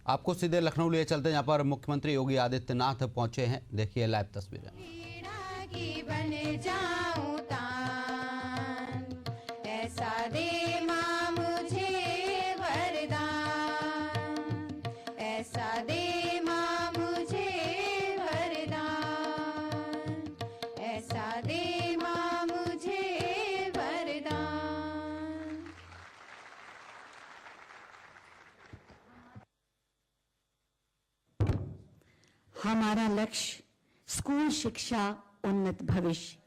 आपको सीधे लखनऊ लिए चलते हैं, यहाँ पर मुख्यमंत्री योगी आदित्यनाथ पहुंचे हैं। देखिए लाइव तस्वीरें। हमारा लक्ष्य स्कूल शिक्षा उन्नत भविष्य।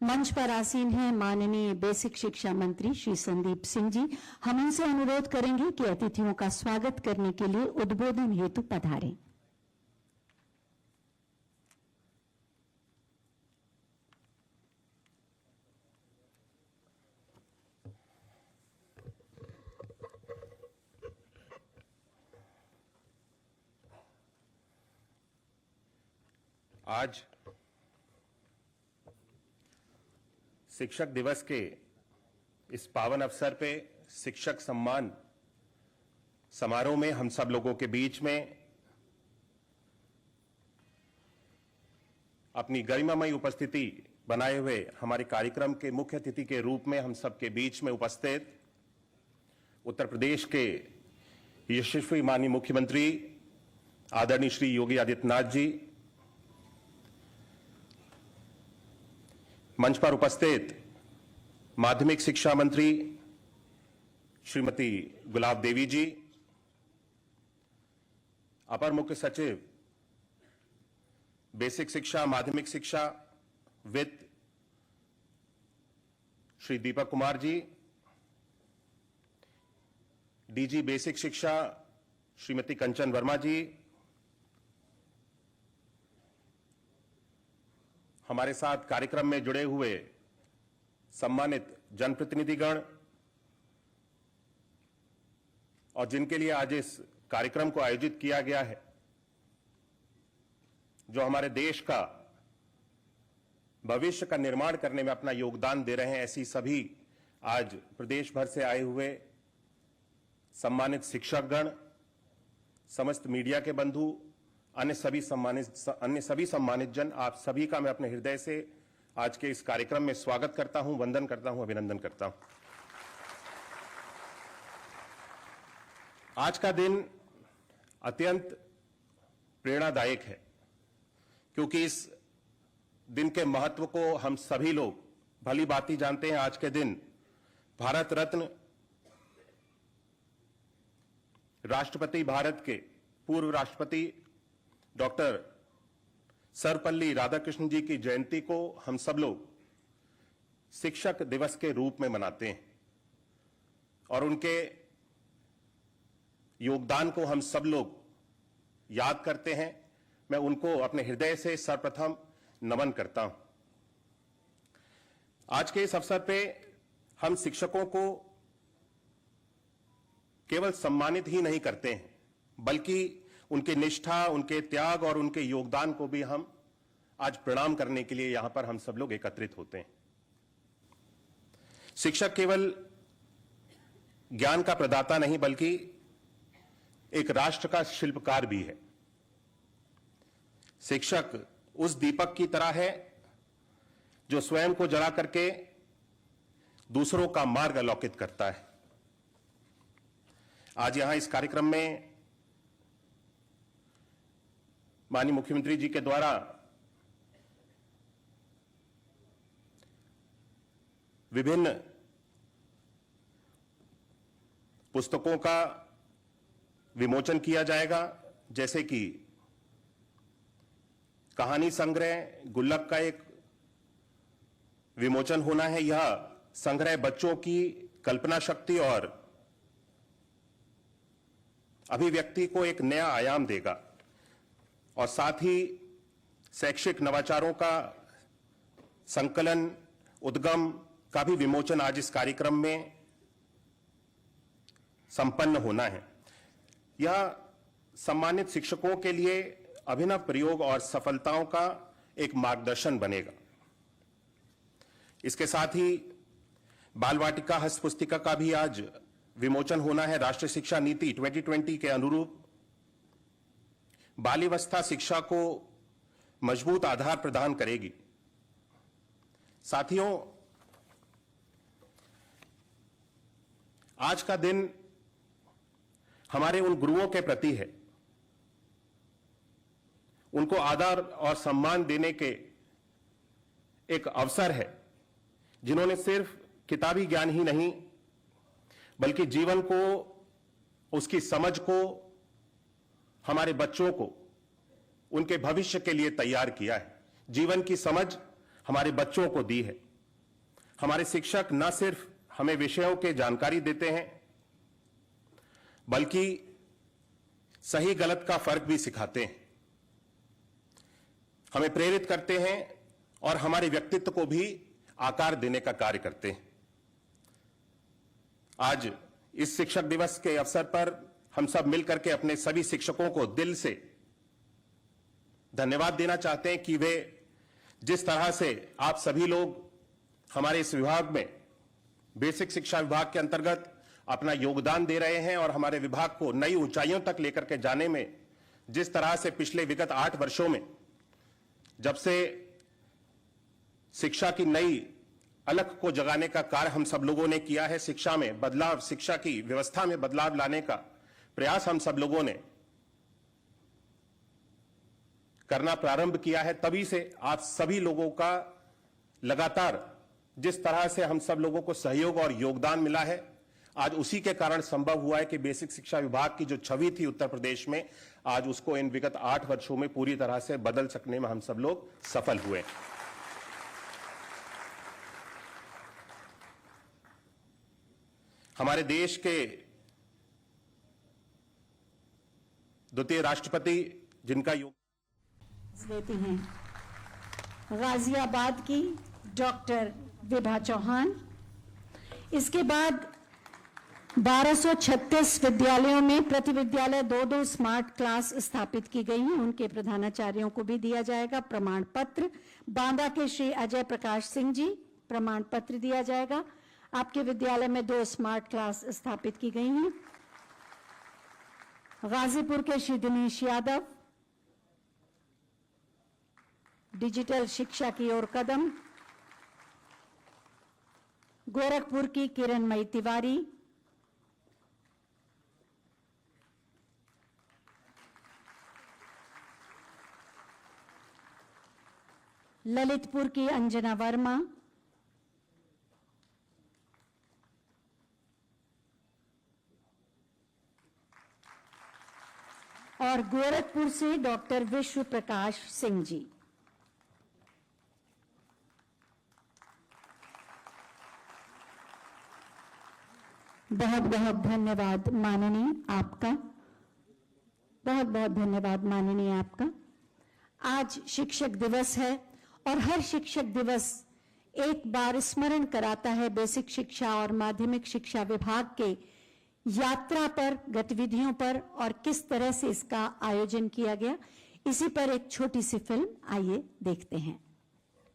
मंच पर आसीन हैं माननीय बेसिक शिक्षा मंत्री श्री संदीप सिंह जी। हम इनसे अनुरोध करेंगे कि अतिथियों का स्वागत करने के लिए उद्बोधन हेतु पधारें। आज शिक्षक दिवस के इस पावन अवसर पे शिक्षक सम्मान समारोह में हम सब लोगों के बीच में अपनी गरिमामयी उपस्थिति बनाए हुए हमारे कार्यक्रम के मुख्य अतिथि के रूप में हम सबके बीच में उपस्थित उत्तर प्रदेश के यशस्वी माननीय मुख्यमंत्री आदरणीय श्री योगी आदित्यनाथ जी, मंच पर उपस्थित माध्यमिक शिक्षा मंत्री श्रीमती गुलाब देवी जी, अपर मुख्य सचिव बेसिक शिक्षा माध्यमिक शिक्षा वित्त श्री दीपक कुमार जी, डीजी बेसिक शिक्षा श्रीमती कंचन वर्मा जी, हमारे साथ कार्यक्रम में जुड़े हुए सम्मानित जनप्रतिनिधिगण और जिनके लिए आज इस कार्यक्रम को आयोजित किया गया है, जो हमारे देश का भविष्य का निर्माण करने में अपना योगदान दे रहे हैं, ऐसी सभी आज प्रदेश भर से आए हुए सम्मानित शिक्षकगण, समस्त मीडिया के बंधु, अन्य सभी सम्मानित जन, आप सभी का मैं अपने हृदय से आज के इस कार्यक्रम में स्वागत करता हूं, वंदन करता हूं, अभिनंदन करता हूं। आज का दिन अत्यंत प्रेरणादायक है, क्योंकि इस दिन के महत्व को हम सभी लोग भली भांति जानते हैं। आज के दिन भारत रत्न राष्ट्रपति, भारत के पूर्व राष्ट्रपति डॉक्टर सर्वपल्ली राधाकृष्णन जी की जयंती को हम सब लोग शिक्षक दिवस के रूप में मनाते हैं और उनके योगदान को हम सब लोग याद करते हैं। मैं उनको अपने हृदय से सर्वप्रथम नमन करता हूं। आज के इस अवसर पे हम शिक्षकों को केवल सम्मानित ही नहीं करते हैं, बल्कि उनकी निष्ठा, उनके त्याग और उनके योगदान को भी हम आज प्रणाम करने के लिए यहां पर हम सब लोग एकत्रित होते हैं। शिक्षक केवल ज्ञान का प्रदाता नहीं, बल्कि एक राष्ट्र का शिल्पकार भी है। शिक्षक उस दीपक की तरह है जो स्वयं को जला करके दूसरों का मार्ग अवलोकित करता है। आज यहां इस कार्यक्रम में माननीय मुख्यमंत्री जी के द्वारा विभिन्न पुस्तकों का विमोचन किया जाएगा, जैसे कि कहानी संग्रह गुल्लक का एक विमोचन होना है। यह संग्रह बच्चों की कल्पना शक्ति और अभिव्यक्ति को एक नया आयाम देगा और साथ ही शैक्षिक नवाचारों का संकलन, उद्गम का भी विमोचन आज इस कार्यक्रम में संपन्न होना है। यह सम्मानित शिक्षकों के लिए अभिनव प्रयोग और सफलताओं का एक मार्गदर्शन बनेगा। इसके साथ ही बाल वाटिका हस्त पुस्तिका का भी आज विमोचन होना है। राष्ट्रीय शिक्षा नीति 2020 के अनुरूप बाल्यावस्था शिक्षा को मजबूत आधार प्रदान करेगी। साथियों, आज का दिन हमारे उन गुरुओं के प्रति है, उनको आदर और सम्मान देने के एक अवसर है, जिन्होंने सिर्फ किताबी ज्ञान ही नहीं बल्कि जीवन को, उसकी समझ को, हमारे बच्चों को उनके भविष्य के लिए तैयार किया है। जीवन की समझ हमारे बच्चों को दी है। हमारे शिक्षक न सिर्फ हमें विषयों के जानकारी देते हैं बल्कि सही गलत का फर्क भी सिखाते हैं, हमें प्रेरित करते हैं और हमारे व्यक्तित्व को भी आकार देने का कार्य करते हैं। आज इस शिक्षक दिवस के अवसर पर हम सब मिलकर के अपने सभी शिक्षकों को दिल से धन्यवाद देना चाहते हैं कि वे जिस तरह से आप सभी लोग हमारे इस विभाग में, बेसिक शिक्षा विभाग के अंतर्गत अपना योगदान दे रहे हैं और हमारे विभाग को नई ऊंचाइयों तक लेकर के जाने में जिस तरह से पिछले विगत 8 वर्षों में, जब से शिक्षा की नई अलख को जगाने का कार्य हम सब लोगों ने किया है, शिक्षा में बदलाव, शिक्षा की व्यवस्था में बदलाव लाने का प्रयास हम सब लोगों ने करना प्रारंभ किया है, तभी से आप सभी लोगों का लगातार जिस तरह से हम सब लोगों को सहयोग और योगदान मिला है, आज उसी के कारण संभव हुआ है कि बेसिक शिक्षा विभाग की जो छवि थी उत्तर प्रदेश में, आज उसको इन विगत 8 वर्षों में पूरी तरह से बदल सकने में हम सब लोग सफल हुए। हमारे देश के द्वितीय राष्ट्रपति जिनका देती हैं गाजियाबाद की डॉक्टर विभा चौहान। इसके बाद 1236 विद्यालयों में प्रति विद्यालय 2-2 स्मार्ट क्लास स्थापित की गई हैं। उनके प्रधानाचार्यों को भी दिया जाएगा प्रमाण पत्र। बांदा के श्री अजय प्रकाश सिंह जी, प्रमाण पत्र दिया जाएगा। आपके विद्यालय में 2 स्मार्ट क्लास स्थापित की गई हैं। गाजीपुर के श्री दिनेश यादव, डिजिटल शिक्षा की ओर कदम। गोरखपुर की किरणमयी तिवारी, ललितपुर की अंजना वर्मा, और गोरखपुर से डॉक्टर विश्व प्रकाश सिंह जी। बहुत बहुत धन्यवाद माननीय आपका, बहुत बहुत धन्यवाद माननीय आपका। आज शिक्षक दिवस है और हर शिक्षक दिवस एक बार स्मरण कराता है बेसिक शिक्षा और माध्यमिक शिक्षा विभाग के यात्रा पर, गतिविधियों पर और किस तरह से इसका आयोजन किया गया। इसी पर एक छोटी सी फिल्म आइए देखते हैं।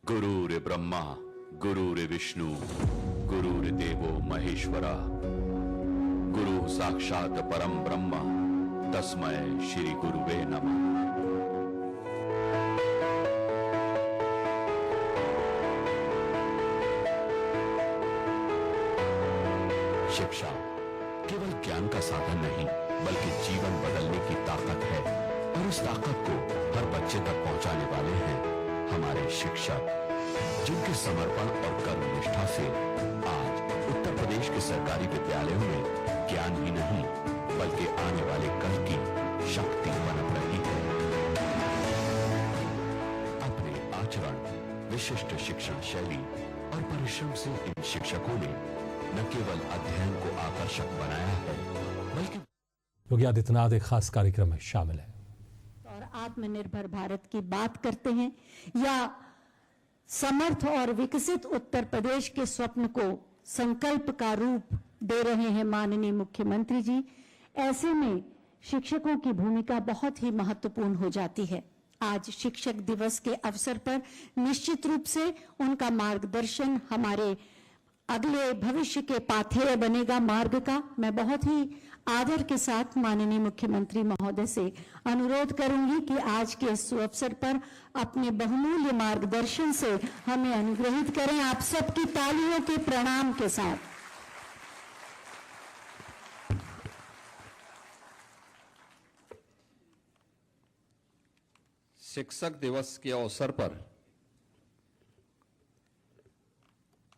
गुरुर् ब्रह्मा गुरुर् विष्णु गुरुर्देवो महेश्वरा, गुरु साक्षात परम ब्रह्म तस्मै श्री गुरुवे नमः। शिक्षा केवल ज्ञान का साधन नहीं बल्कि जीवन बदलने की ताकत है, और इस ताकत को हर बच्चे तक पहुंचाने वाले हैं हमारे शिक्षक, जिनके समर्पण और कर्मनिष्ठा से आज उत्तर प्रदेश के सरकारी विद्यालयों में ज्ञान ही नहीं बल्कि आने वाले कल की शक्ति पनप रही है। अपने आचरण, विशिष्ट शिक्षण शैली और परिश्रम से इन शिक्षकों ने न केवल अध्ययन को आकर्षक बनाया है बल्कि योगी आदित्यनाथ एक खास कार्यक्रम में शामिल है और आत्मनिर्भर भारत की बात करते हैं या समर्थ और विकसित उत्तर प्रदेश के स्वप्न को संकल्प का रूप दे रहे हैं माननीय मुख्यमंत्री जी। ऐसे में शिक्षकों की भूमिका बहुत ही महत्वपूर्ण हो जाती है। आज शिक्षक दिवस के अवसर पर निश्चित रूप से उनका मार्गदर्शन हमारे अगले भविष्य के पाथेय बनेगा मार्ग का। मैं बहुत ही आदर के साथ माननीय मुख्यमंत्री महोदय से अनुरोध करूंगी कि आज के इस अवसर पर अपने बहुमूल्य मार्गदर्शन से हमें अनुग्रहित करें। आप सबकी तालियों के प्रणाम के साथ। शिक्षक दिवस के अवसर पर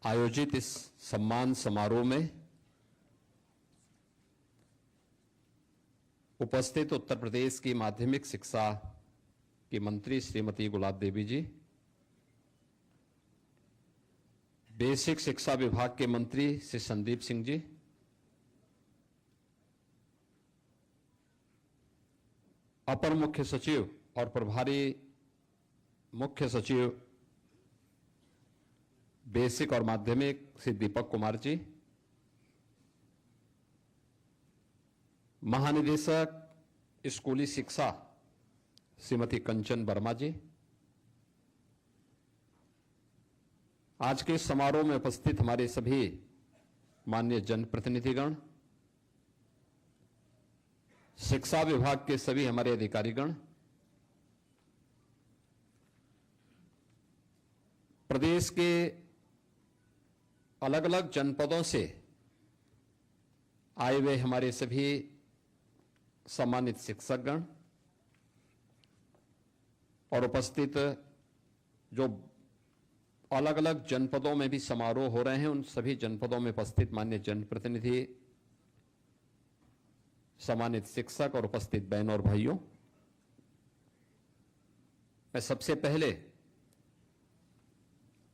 आयोजित इस सम्मान समारोह में उपस्थित उत्तर प्रदेश की माध्यमिक शिक्षा की मंत्री श्रीमती गुलाब देवी जी, बेसिक शिक्षा विभाग के मंत्री श्री संदीप सिंह जी, अपर मुख्य सचिव और प्रभारी मुख्य सचिव बेसिक और माध्यमिक श्री दीपक कुमार जी, महानिदेशक स्कूली शिक्षा श्रीमती कंचन वर्मा जी, आज के समारोह में उपस्थित हमारे सभी माननीय जनप्रतिनिधिगण, शिक्षा विभाग के सभी हमारे अधिकारीगण, प्रदेश के अलग अलग जनपदों से आए हुए हमारे सभी सम्मानित शिक्षकगण और उपस्थित जो अलग अलग जनपदों में भी समारोह हो रहे हैं, उन सभी जनपदों में उपस्थित माननीय जनप्रतिनिधि, सम्मानित शिक्षक और उपस्थित बहनों और भाइयों, मैं सबसे पहले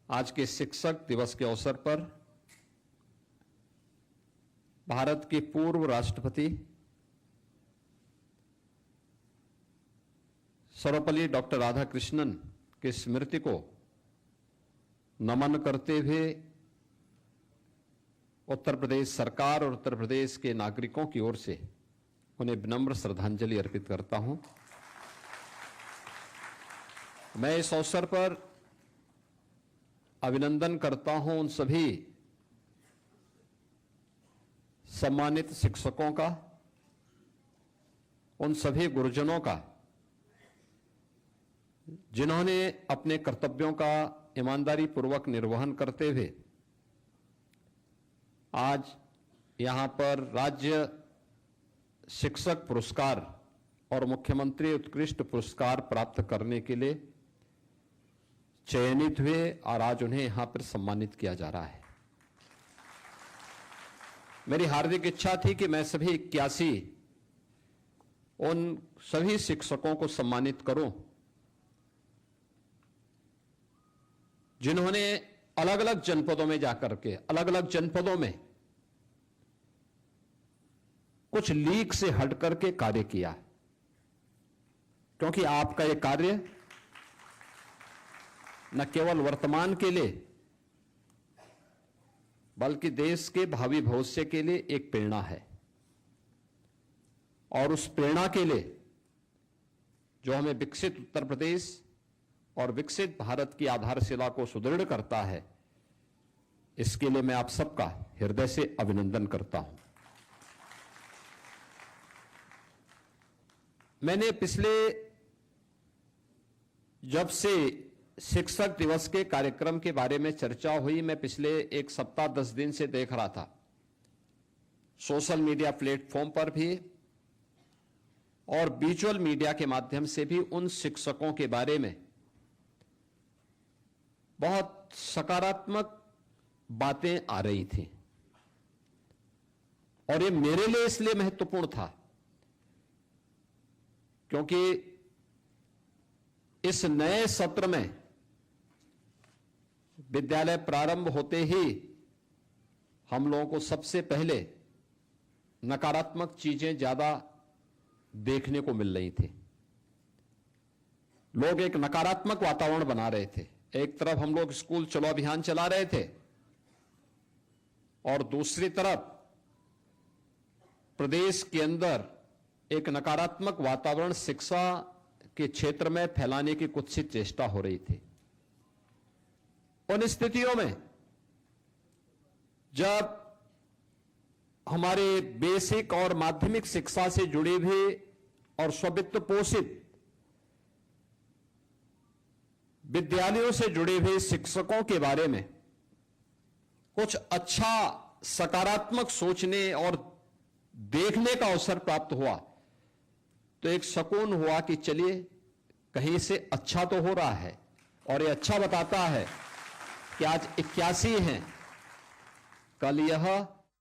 आज के शिक्षक दिवस के अवसर पर भारत के पूर्व राष्ट्रपति सर्वपल्ली डॉक्टर राधाकृष्णन की स्मृति को नमन करते हुए उत्तर प्रदेश सरकार और उत्तर प्रदेश के नागरिकों की ओर से उन्हें विनम्र श्रद्धांजलि अर्पित करता हूं। मैं इस अवसर पर अभिनंदन करता हूं उन सभी सम्मानित शिक्षकों का, उन सभी गुरुजनों का जिन्होंने अपने कर्तव्यों का ईमानदारी पूर्वक निर्वहन करते हुए आज यहां पर राज्य शिक्षक पुरस्कार और मुख्यमंत्री उत्कृष्ट पुरस्कार प्राप्त करने के लिए चयनित हुए और आज उन्हें यहां पर सम्मानित किया जा रहा है। मेरी हार्दिक इच्छा थी कि मैं सभी 81 उन सभी शिक्षकों को सम्मानित करूं जिन्होंने अलग अलग जनपदों में जाकर के अलग अलग जनपदों में कुछ लीक से हट करके कार्य किया, क्योंकि आपका यह कार्य न केवल वर्तमान के लिए बल्कि देश के भावी भविष्य के लिए एक प्रेरणा है, और उस प्रेरणा के लिए जो हमें विकसित उत्तर प्रदेश और विकसित भारत की आधारशिला को सुदृढ़ करता है, इसके लिए मैं आप सबका हृदय से अभिनंदन करता हूं। मैंने पिछले जब से शिक्षक दिवस के कार्यक्रम के बारे में चर्चा हुई, मैं पिछले एक सप्ताह 10 दिन से देख रहा था, सोशल मीडिया प्लेटफॉर्म पर भी और विजुअल मीडिया के माध्यम से भी उन शिक्षकों के बारे में बहुत सकारात्मक बातें आ रही थी, और ये मेरे लिए इसलिए महत्वपूर्ण था क्योंकि इस नए सत्र में विद्यालय प्रारंभ होते ही हम लोगों को सबसे पहले नकारात्मक चीजें ज्यादा देखने को मिल रही थी। लोग एक नकारात्मक वातावरण बना रहे थे। एक तरफ हम लोग स्कूल चलो अभियान चला रहे थे और दूसरी तरफ प्रदेश के अंदर एक नकारात्मक वातावरण शिक्षा के क्षेत्र में फैलाने की कुत्सित चेष्टा हो रही थी। उन स्थितियों में जब हमारे बेसिक और माध्यमिक शिक्षा से जुड़े हुए और स्ववित्त पोषित विद्यालयों से जुड़े हुए शिक्षकों के बारे में कुछ अच्छा सकारात्मक सोचने और देखने का अवसर प्राप्त हुआ तो एक सुकून हुआ कि चलिए कहीं से अच्छा तो हो रहा है। और ये अच्छा बताता है कि आज 81 हैं, कल यह